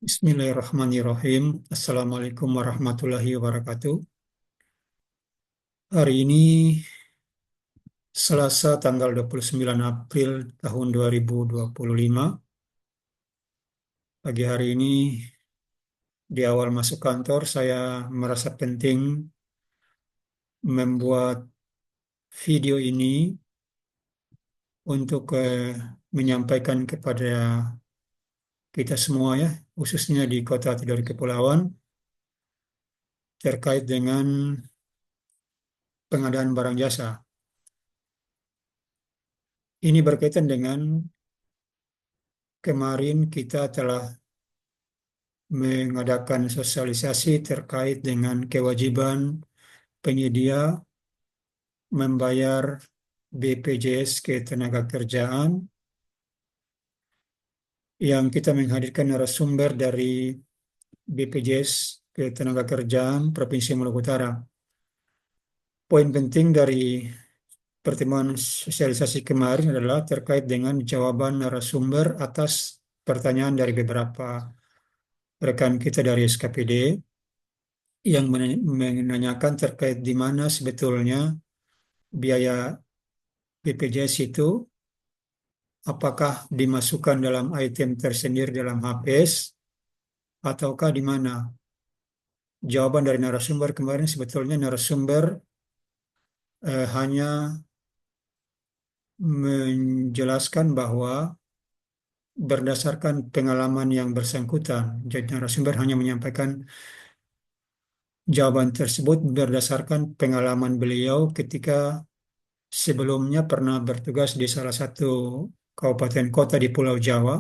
Bismillahirrahmanirrahim. Assalamualaikum warahmatullahi wabarakatuh. Hari ini Selasa tanggal 29 April tahun 2025. Pagi hari ini di awal masuk kantor saya merasa penting membuat video ini untuk menyampaikan kepada kita semua ya, khususnya di kota atau di kepulauan terkait dengan pengadaan barang jasa. Ini berkaitan dengan kemarin kita telah mengadakan sosialisasi terkait dengan kewajiban penyedia membayar BPJS Ketenagakerjaan yang kita menghadirkan narasumber dari BPJS Ketenagakerjaan Provinsi Maluku Utara. Poin penting dari pertemuan sosialisasi kemarin adalah terkait dengan jawaban narasumber atas pertanyaan dari beberapa rekan kita dari SKPD yang menanyakan terkait di mana sebetulnya biaya BPJS itu apakah dimasukkan dalam item tersendiri dalam HPS ataukah di mana? Jawaban dari narasumber kemarin sebetulnya narasumber hanya menjelaskan bahwa berdasarkan pengalaman yang bersangkutan. Jadi narasumber hanya menyampaikan jawaban tersebut berdasarkan pengalaman beliau ketika sebelumnya pernah bertugas di salah satu kabupaten kota di Pulau Jawa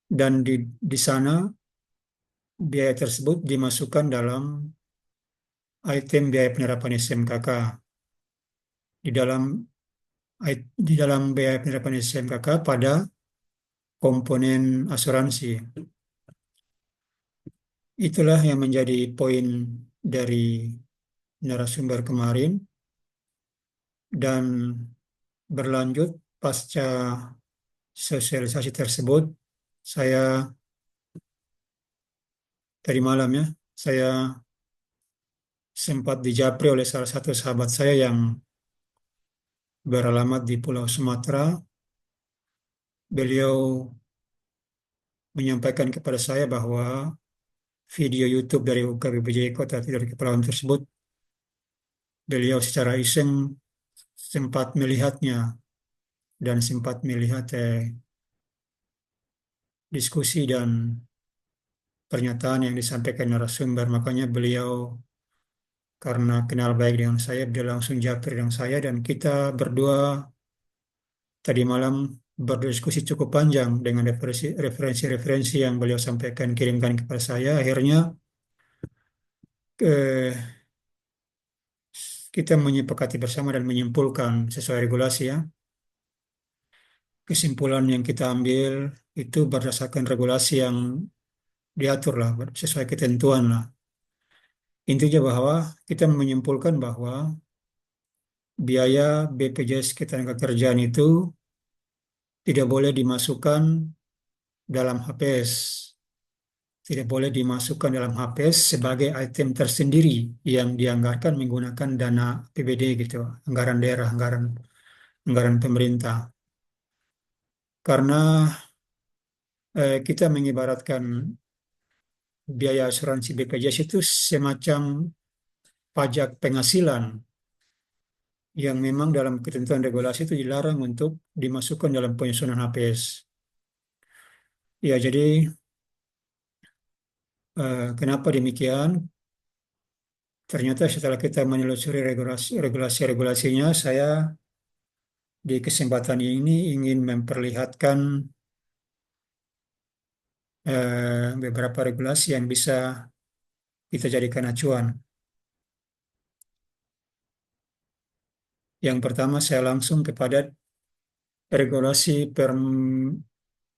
dan di sana biaya tersebut dimasukkan dalam item biaya penerapan SMKK. Di dalam di dalam biaya penerapan SMKK pada komponen asuransi. Itulah yang menjadi poin dari narasumber kemarin dan berlanjut pasca sosialisasi tersebut saya tadi malam ya saya sempat dijapri oleh salah satu sahabat saya yang beralamat di Pulau Sumatera. Beliau menyampaikan kepada saya bahwa video YouTube dari UKBPJ Kota Tidur Kepulauan tersebut, beliau secara iseng sempat melihatnya dan sempat melihat diskusi dan pernyataan yang disampaikan narasumber. Makanya beliau karena kenal baik dengan saya, beliau langsung japri dengan saya dan kita berdua tadi malam berdiskusi cukup panjang dengan referensi-referensi yang beliau sampaikan, kirimkan kepada saya. Akhirnya eh, kita menyepakati bersama dan menyimpulkan sesuai regulasi ya. Kesimpulan yang kita ambil itu berdasarkan regulasi yang diatur lah, sesuai ketentuan lah. Intinya bahwa kita menyimpulkan bahwa biaya BPJS Ketenagakerjaan itu tidak boleh dimasukkan dalam HPS. Tidak boleh dimasukkan dalam HPS sebagai item tersendiri yang dianggarkan menggunakan dana APBD gitu, anggaran daerah, anggaran pemerintah. Karena kita mengibaratkan biaya asuransi BPJS itu semacam pajak penghasilan yang memang dalam ketentuan regulasi itu dilarang untuk dimasukkan dalam penyusunan HPS. Ya, jadi kenapa demikian? Ternyata setelah kita menelusuri regulasi-regulasinya, saya di kesempatan ini ingin memperlihatkan beberapa regulasi yang bisa kita jadikan acuan. Yang pertama, saya langsung kepada regulasi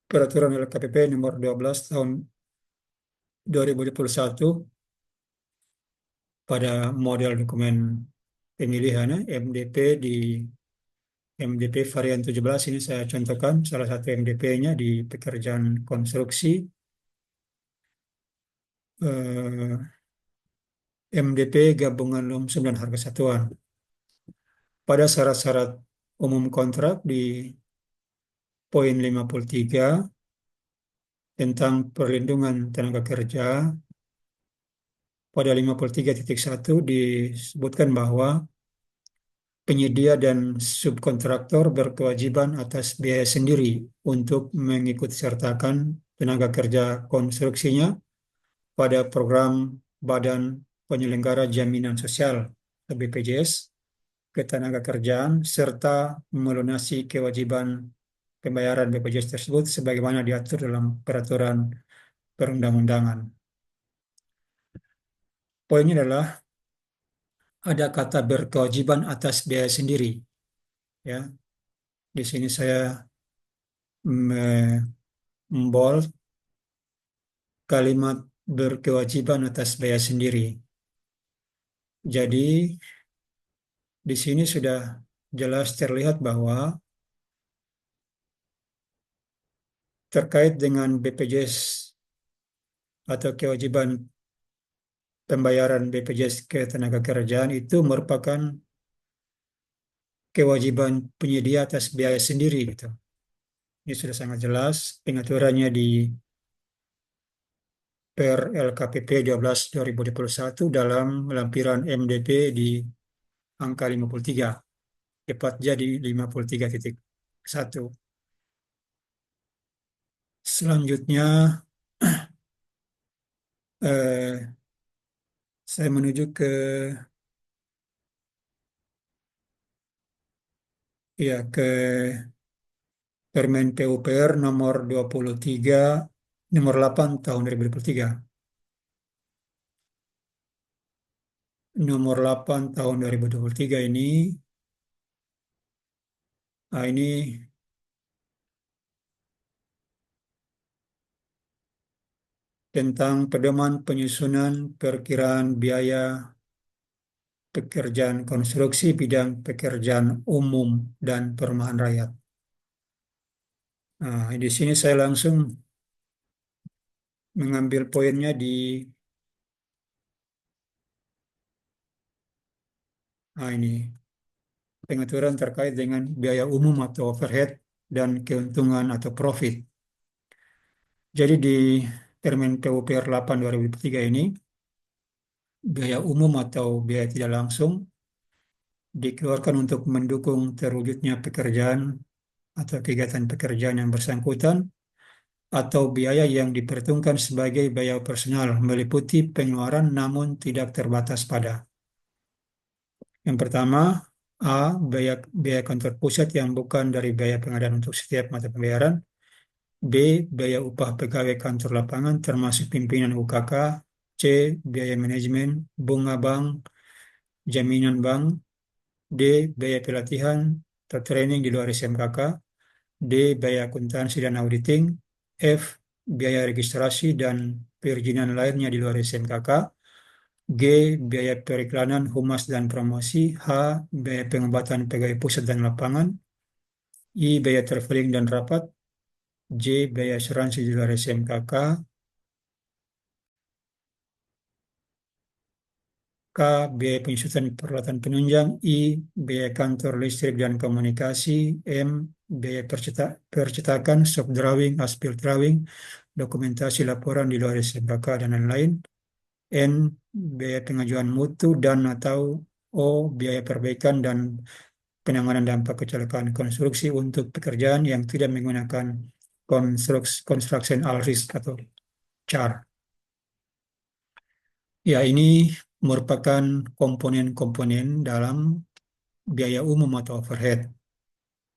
peraturan LKPP nomor 12 tahun 2021 pada model dokumen pemilihan MDP di MDP varian 17 ini saya contohkan salah satu MDP-nya di pekerjaan konstruksi eh, MDP gabungan lumsum dan harga satuan. Pada syarat-syarat umum kontrak di poin 53 tentang perlindungan tenaga kerja, pada 53.1 disebutkan bahwa penyedia dan subkontraktor berkewajiban atas biaya sendiri untuk mengikut sertakan tenaga kerja konstruksinya pada program Badan Penyelenggara Jaminan Sosial atau BPJS Ketenagakerjaan serta melunasi kewajiban pembayaran BPJS tersebut sebagaimana diatur dalam peraturan perundang-undangan. Poinnya adalah ada kata berkewajiban atas biaya sendiri. Ya, di sini saya membold kalimat berkewajiban atas biaya sendiri. Jadi di sini sudah jelas terlihat bahwa terkait dengan BPJS atau kewajiban pembayaran BPJS Ketenagakerjaan itu merupakan kewajiban penyedia atas biaya sendiri gitu. Ini sudah sangat jelas pengaturannya di Per LKPP 12 2021 dalam lampiran MDP di angka 53, tepat jadi 53.1. Selanjutnya eh, saya menuju ke ke Permen PUPR nomor 23 nomor 8 tahun 2023. Nomor 8 tahun 2023 ini ini tentang pedoman penyusunan perkiraan biaya pekerjaan konstruksi bidang pekerjaan umum dan perumahan rakyat. Nah, di sini saya langsung mengambil poinnya di ini pengaturan terkait dengan biaya umum atau overhead dan keuntungan atau profit. Jadi di Permen PUPR 8 2003 ini biaya umum atau biaya tidak langsung dikeluarkan untuk mendukung terwujudnya pekerjaan atau kegiatan pekerjaan yang bersangkutan atau biaya yang diperhitungkan sebagai biaya operasional meliputi pengeluaran namun tidak terbatas pada. Yang pertama, A. Biaya kantor pusat yang bukan dari biaya pengadaan untuk setiap mata pembayaran. B. Biaya upah pegawai kantor lapangan termasuk pimpinan UKK. C. Biaya manajemen, bunga bank, jaminan bank. D. Biaya pelatihan atau training di luar SMKK. D. Biaya akuntansi dan auditing. F. Biaya registrasi dan perizinan lainnya di luar SMKK. G. Biaya periklanan, humas, dan promosi. H. Biaya pengobatan pegawai pusat dan lapangan. I. Biaya traveling dan rapat. J. Biaya asuransi di luar SMKK. K. Biaya penyusutan peralatan penunjang. I. Biaya kantor listrik dan komunikasi. M. Biaya percetakan, soft drawing, as-built drawing, dokumentasi laporan di luar SMKK, dan lain-lain. N. Biaya pengajuan mutu dan atau O. Biaya perbaikan dan penanganan dampak kecelakaan konstruksi untuk pekerjaan yang tidak menggunakan construction all risk atau CAR. Ya, ini merupakan komponen-komponen dalam biaya umum atau overhead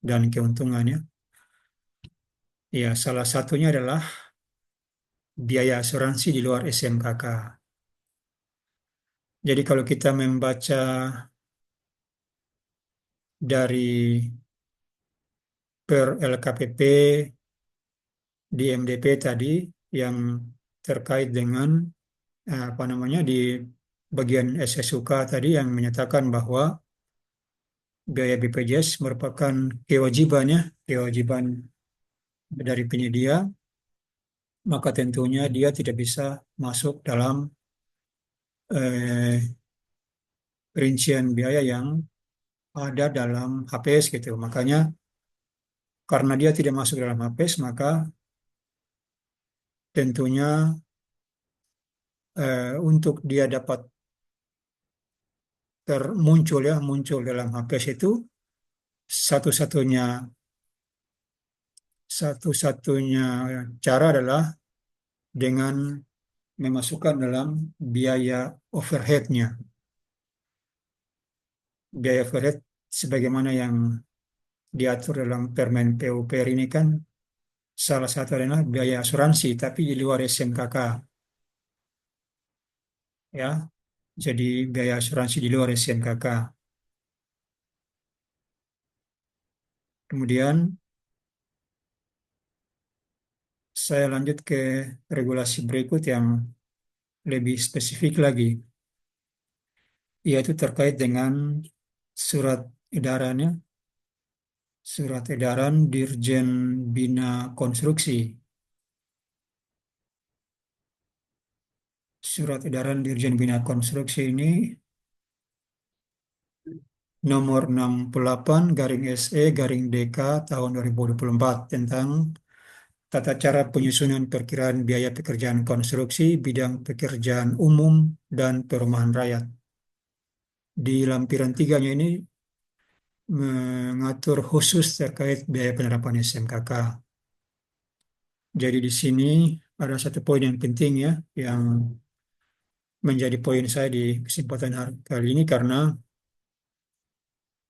dan keuntungannya. Ya, salah satunya adalah biaya asuransi di luar SMKK. Jadi kalau kita membaca dari per LKPP di MDP tadi yang terkait dengan apa namanya di bagian SSUK tadi yang menyatakan bahwa biaya BPJS merupakan kewajiban dari penyedia maka tentunya dia tidak bisa masuk dalam eh, rincian biaya yang ada dalam HPS gitu. Makanya karena dia tidak masuk dalam HPS, maka tentunya untuk dia dapat termuncul ya muncul dalam HPS itu satu-satunya satu-satunya cara adalah dengan memasukkan dalam biaya overheadnya. Biaya overhead sebagaimana yang diatur dalam Permen PUPR ini kan salah satu adalah biaya asuransi, tapi di luar SMKK ya. Jadi biaya asuransi di luar SMKK. Kemudian saya lanjut ke regulasi berikut yang lebih spesifik lagi, yaitu terkait dengan surat edarannya, surat edaran Dirjen Bina Konstruksi. Surat edaran Dirjen Bina Konstruksi ini nomor 68 garing SE garing DK tahun 2024 tentang tata cara penyusunan perkiraan biaya pekerjaan konstruksi bidang pekerjaan umum dan perumahan rakyat. Di lampiran tiganya ini mengatur khusus terkait biaya penerapan SMKK. Jadi di sini ada satu poin yang penting ya, yang menjadi poin saya di kesempatan hari kali ini karena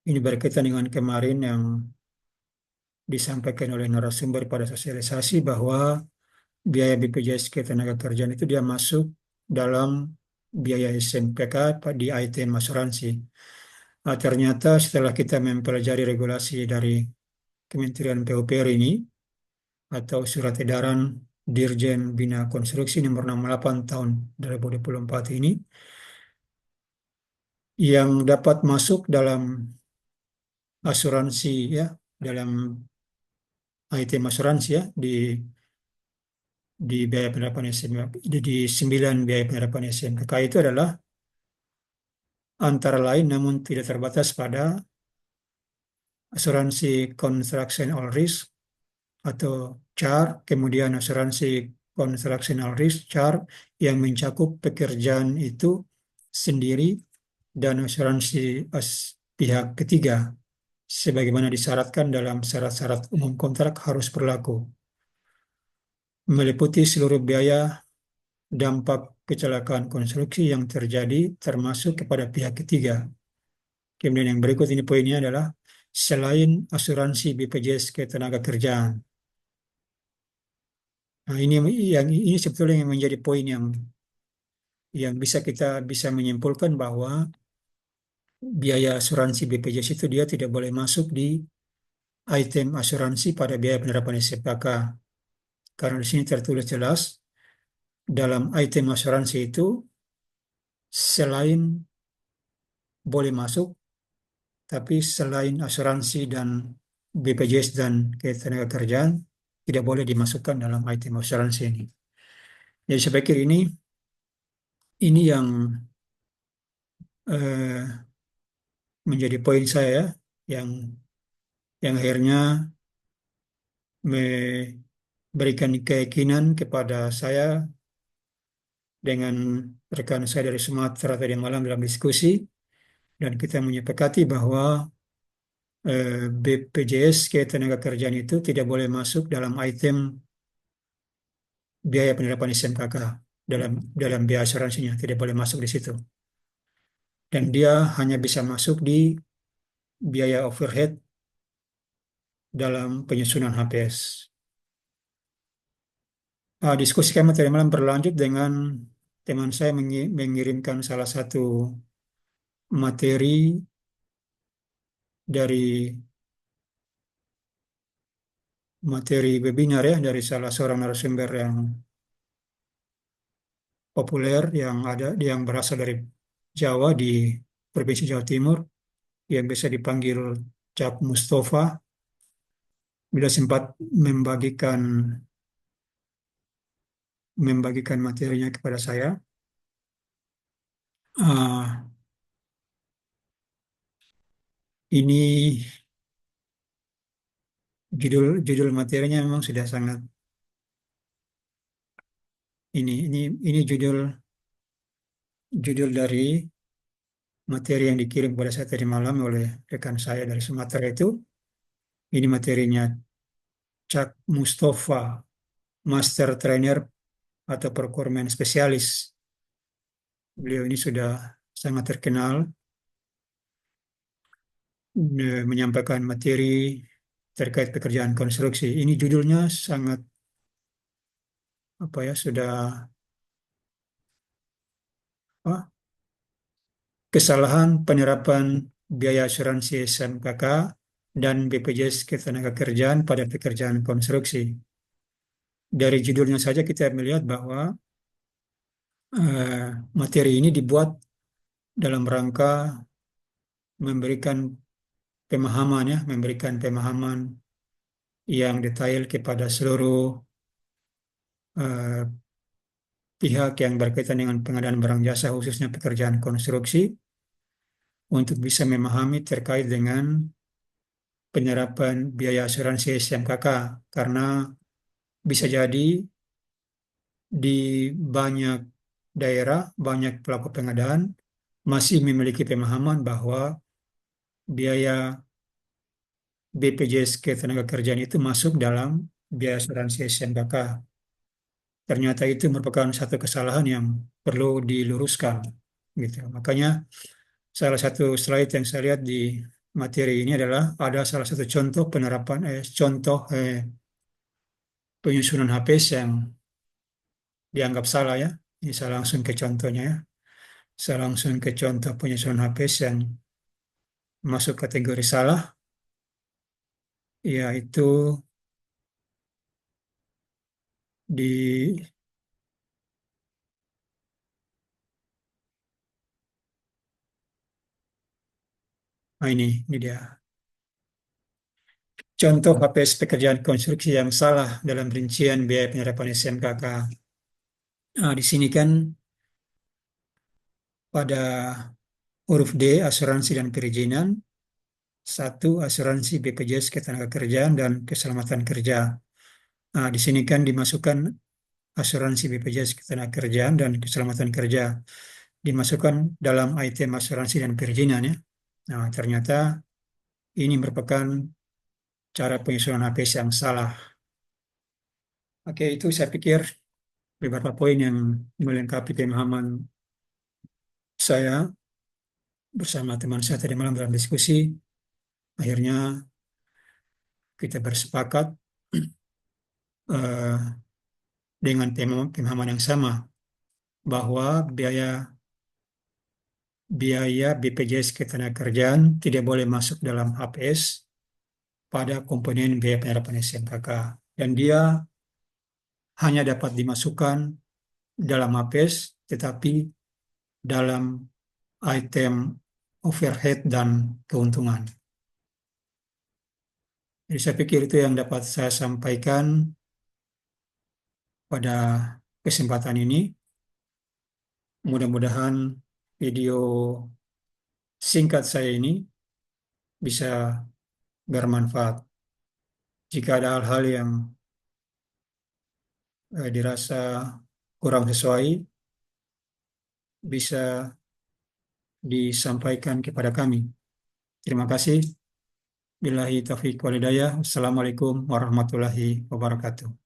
ini berkaitan dengan kemarin yang disampaikan oleh narasumber pada sosialisasi bahwa biaya BPJS Ketenagakerjaan itu dia masuk dalam biaya SMPK di item asuransi. Ternyata setelah kita mempelajari regulasi dari Kementerian PUPR ini atau Surat Edaran Dirjen Bina Konstruksi nomor 68 tahun 2024 ini yang dapat masuk dalam asuransi ya, dalam item asuransi ya di biaya penerapan SMK, di 9 biaya penerapan SMK itu adalah antara lain namun tidak terbatas pada asuransi construction all risk atau CAR, kemudian asuransi construction all risk CAR yang mencakup pekerjaan itu sendiri dan asuransi pihak ketiga sebagaimana disyaratkan dalam syarat-syarat umum kontrak harus berlaku meliputi seluruh biaya dampak kecelakaan konstruksi yang terjadi termasuk kepada pihak ketiga. Kemudian yang berikut ini poinnya adalah selain asuransi BPJS Ketenagakerjaan. Nah, ini sebetulnya yang menjadi poin yang bisa menyimpulkan bahwa biaya asuransi BPJS itu dia tidak boleh masuk di item asuransi pada biaya penerapan SPK. Karena di sini tertulis jelas dalam item asuransi itu selain boleh masuk, tapi selain asuransi dan BPJS dan Ketenagakerjaan tidak boleh dimasukkan dalam item asuransi ini. Jadi saya pikir ini yang eh, menjadi poin saya ya, yang akhirnya memberikan keyakinan kepada saya dengan rekan saya dari Sumatera tadi malam dalam diskusi dan kita menyepakati bahwa BPJS Ketenagakerjaan itu tidak boleh masuk dalam item biaya penerapan SMKK dalam biaya asuransinya tidak boleh masuk di situ dan dia hanya bisa masuk di biaya overhead dalam penyusunan HPS. Diskusi kami tadi malam berlanjut dengan teman saya mengirimkan salah satu materi dari materi webinar ya dari salah seorang narasumber yang populer yang berasal dari Jawa di Provinsi Jawa Timur yang bisa dipanggil Cap Mustafa. Bila sempat membagikan membagikan materinya kepada saya. Ah, ini judul judul materinya memang sudah sangat ini judul judul dari materi yang dikirim kepada saya tadi malam oleh rekan saya dari Sumatera itu. Ini materinya Cak Mustafa, Master Trainer atau Procurement Spesialis. Beliau ini sudah sangat terkenal menyampaikan materi terkait pekerjaan konstruksi. Ini judulnya sangat apa ya sudah apa, kesalahan penerapan biaya asuransi SMKK dan BPJS Ketenagakerjaan pada pekerjaan konstruksi. Dari judulnya saja kita melihat bahwa materi ini dibuat dalam rangka memberikan pemahaman ya, memberikan pemahaman yang detail kepada seluruh eh, pihak yang berkaitan dengan pengadaan barang jasa khususnya pekerjaan konstruksi untuk bisa memahami terkait dengan penyerapan biaya asuransi SMKK karena bisa jadi di banyak daerah, banyak pelaku pengadaan masih memiliki pemahaman bahwa biaya BPJS Ketenagakerjaan itu masuk dalam biaya asuransi SMKK. Ternyata itu merupakan satu kesalahan yang perlu diluruskan, gitu. Makanya salah satu slide yang saya lihat di materi ini adalah ada salah satu contoh penerapan contoh penyusunan HPS yang dianggap salah ya. Ini saya langsung ke contohnya ya. Saya langsung ke contoh penyusunan HPS yang masuk kategori salah, yaitu di ini dia. Contoh HPS pekerjaan konstruksi yang salah dalam rincian biaya penyerapan SMKK. Nah, di sini kan pada huruf D asuransi dan perizinan, satu asuransi BPJS Ketenagakerjaan dan Keselamatan Kerja. Nah, di sini kan dimasukkan asuransi BPJS Ketenagakerjaan dan Keselamatan Kerja dimasukkan dalam item asuransi dan perizinan ya. Nah, ternyata ini merupakan cara penyusunan HPS yang salah. Oke, itu saya pikir beberapa poin yang melengkapi pemahaman saya bersama teman saya tadi malam dalam diskusi. Akhirnya kita bersepakat eh, dengan pemahaman yang sama bahwa biaya biaya BPJS Ketenagakerjaan tidak boleh masuk dalam HPS pada komponen biaya penyerapan SMKK dan dia hanya dapat dimasukkan dalam HPS tetapi dalam item overhead dan keuntungan. Jadi saya pikir itu yang dapat saya sampaikan pada kesempatan ini. Mudah-mudahan video singkat saya ini bisa bermanfaat. Jika ada hal-hal yang dirasa kurang sesuai, bisa disampaikan kepada kami. Terima kasih. Billahi taufiq walhidayah. Assalamualaikum warahmatullahi wabarakatuh.